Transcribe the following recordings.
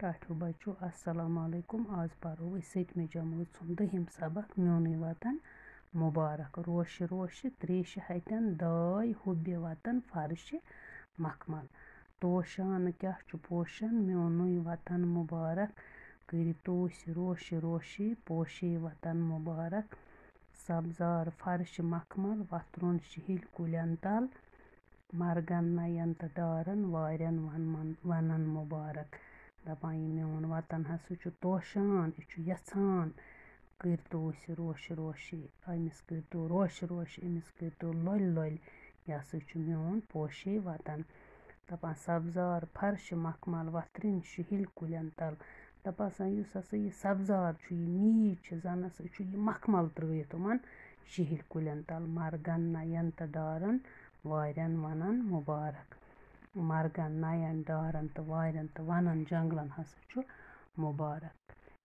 ٹاٹھیو بچو السلام علیکم آز پرو أسۍ 7مہِ جمٲژ ہُنٛد 2ہِم سبق میونُے وطن مُبارک روشہِ روشہِ تریشہِ ہتٮ۪ن داے ہوٚبہِ وطن فرشہِ مخمل توشانہٕ کیٛاہ چھُ پوشن میونُے وطن مُبارک کٔرِ توسہِ روشہِ روشے پوشے وطن مُبارک سبزار فرشہِ مخمل وتھرُن شِہِلۍ کُلٮ۪ن تل مرگن نین تہٕ ڈارن وارٮ۪ن ونن مُبارک دپان یہِ میون وطن ہسا چھُ توشان یہِ چھُ یژھان کٔرۍتو أسۍ روشہِ روشے أمِس کٔرۍتو روشہِ روشہِ أمِس کٔرۍتو لۄلہِ لۄلہِ یہِ ہسا چھُ میون پوشے وطن دپان سبزار فرشہِ مخمل وتھرٕنۍ شِہِلۍ کُلٮ۪ن تل دپان یُس ہسا یہِ سبزار چھُ یہِ نیٖج چھِ زن ہسا چھُ یہِ مخمل ترٲیِتھ یِمن شِہِلۍ کُلٮ۪ن تل مرگن نین تہٕ ڈارن وارٮ۪ن ونن مُبارک مرگن نین ڈارن تہٕ وارٮ۪ن تہٕ ونن جنگلن ہسا چھُ مُبارک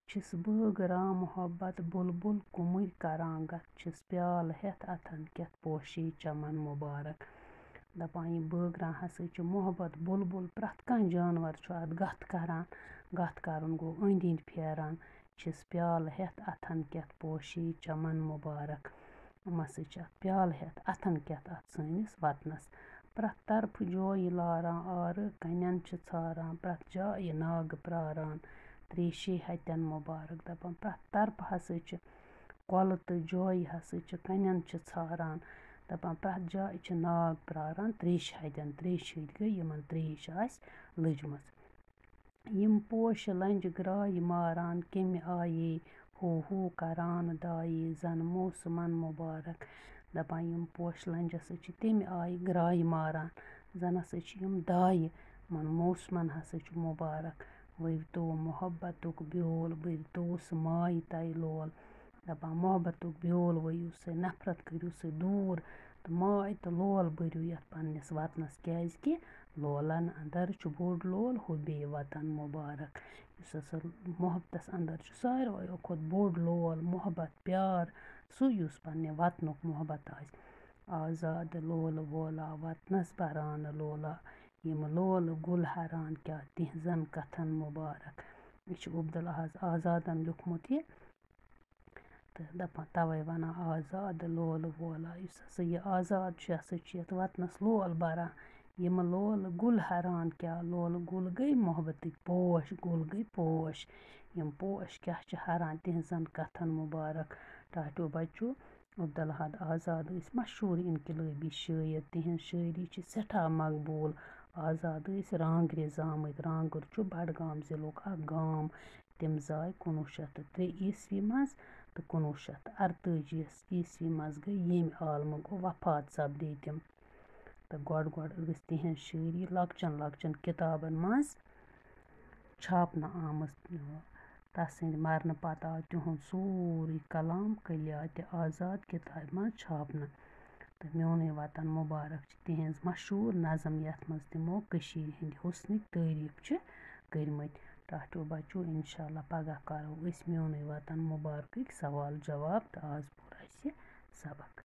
چھِس بٲگراوان محبت بُلبُل کُمٕرۍ کران گتھ چھِس پیالہٕ ہٮ۪تھ اتھن کٮ۪تھ پوشے چمن مُبارک دپان یہِ بٲگراوان ہسا چھِ محبت بُلبُل پرٛٮ۪تھ کانٛہہ جانور چھُ اتھ گتھ کران گتھ کرُن گوٚو أنٛدۍ أنٛدۍ پھیران چھِس پیالہٕ ہٮ۪تھ اتھن کٮ۪تھ پوشے چمن مُبارک یِم ہسا چھِ اتھ پیالہٕ ہٮ۪تھ اتھن کٮ۪تھ اتھ سٲنِس وطنس پرٛٮ۪تھ طرفہٕ جویہِ لاران آرٕ کنٮ۪ن چھِ ژھاران پرٛٮ۪تھ جایہِ ناگہٕ پرٛاران تریشے ہتٮ۪ن مُبارک دپان پرٛٮ۪تھ طرفہٕ ہسا چھِ کۄلہٕ تہٕ جویہِ ہسا چھِ کنٮ۪ن چھِ ژھاران دپان پرٛٮ۪تھ جایہِ چھِ ناگ پرٛاران تریشہِ ہتٮ۪ن تریشہِ ہٕتۍ گٔے یِمن تریش آسہِ لٔجمٕژ یِم پوشہٕ لنجہِ گرٛایہِ ماران کیٚمہِ آیے ہو ہو کران دایے زن موسمن مُبارک دپان یِم پوشہٕ لنجہِ ہسا چھِ تمہِ آیہِ گرٛایہِ ماران زن ہسا چھِ یِم دایہِ یِمن موسمن ہسا چھُ مُبارک ؤوۍتو محبتُک بیول بٔرۍتوس مایہِ تَے لول دپان محبتُک بیول ؤوِو سا نفرت کٔرِو سا دوٗر تہٕ ماے تہٕ لول بٔرِو یتھ پننِس وطنس کیٛازِ کہِ لولن اندر چھُ بوٚڑ لول ہوٚبے وطن مُبارک یُس ہسا محبتس اندر چھُ سارویو کھۄتہٕ بوٚڑ لول محبت پیار سُہ یُس پننہِ وطنُک محبت آسہِ آزادٕ لولہٕ وولا وطنس برانہٕ لولا یِم لولہٕ گُل ہران کیٛاہ تِہنٛزن کتھن مُبارک یہِ چھُ عبدالاحظ آزادن لیوٗکھمُت یہِ تہٕ دپان توے ونان آزادٕ لولہٕ وولا یُس ہسا یہِ آزاد چھُ یہِ ہسا چھُ یتھ وطنس لول بران یِم لولہٕ گُل ہران کیٛاہ لولہٕ گُل گٔے محبتٕکۍ پوش گُل گٔے پوش یِم پوش کیٛاہ چھِ ہران تِہنٛزن کتھن مُبارک ٹاٹھیو بچو عبدالاحد آزاد ٲسۍ مشہوٗر انقلٲبی شٲعر تِہنٛز شٲعری چھِ سٮ۪ٹھاہ مقبوٗل آزاد ٲسۍ رانٛگرِ زامٕتۍ رانٛگُر چھُ بڈگام ضلعُک اکھ گام تِم زاے 1903 عیسوی منٛز تہٕ 1948 عیسوی منٛز گٔے ییٚمہِ عالمہٕ گوٚو وفات سپدے تِم تہٕ گۄڈٕ ٲسۍ تِہنٛز شٲعری لۄکچن لۄکچن کِتابن منٛز چھاپنہٕ آمٕژ تسٕنٛدِ مرنہٕ پتہٕ آو تِہُنٛد سورُے کلام کلیاتِ آزاد کِتابہِ منٛز چھاپنہٕ تہٕ میونُے وطن مُبارک چھِ تِہنٛز مشہوٗر نظم یتھ منٛز تِمو کٔشیٖرِ ہٕنٛدِ حُسنٕکۍ تعریٖف چھِ کٔرۍمٕتۍ ٹاٹھیو بچو انشاء اللہ پگاہ کرو أسۍ میونُے وطن مُبارکٕکۍ سوال جواب تہٕ آز پوٚر اسہِ سبق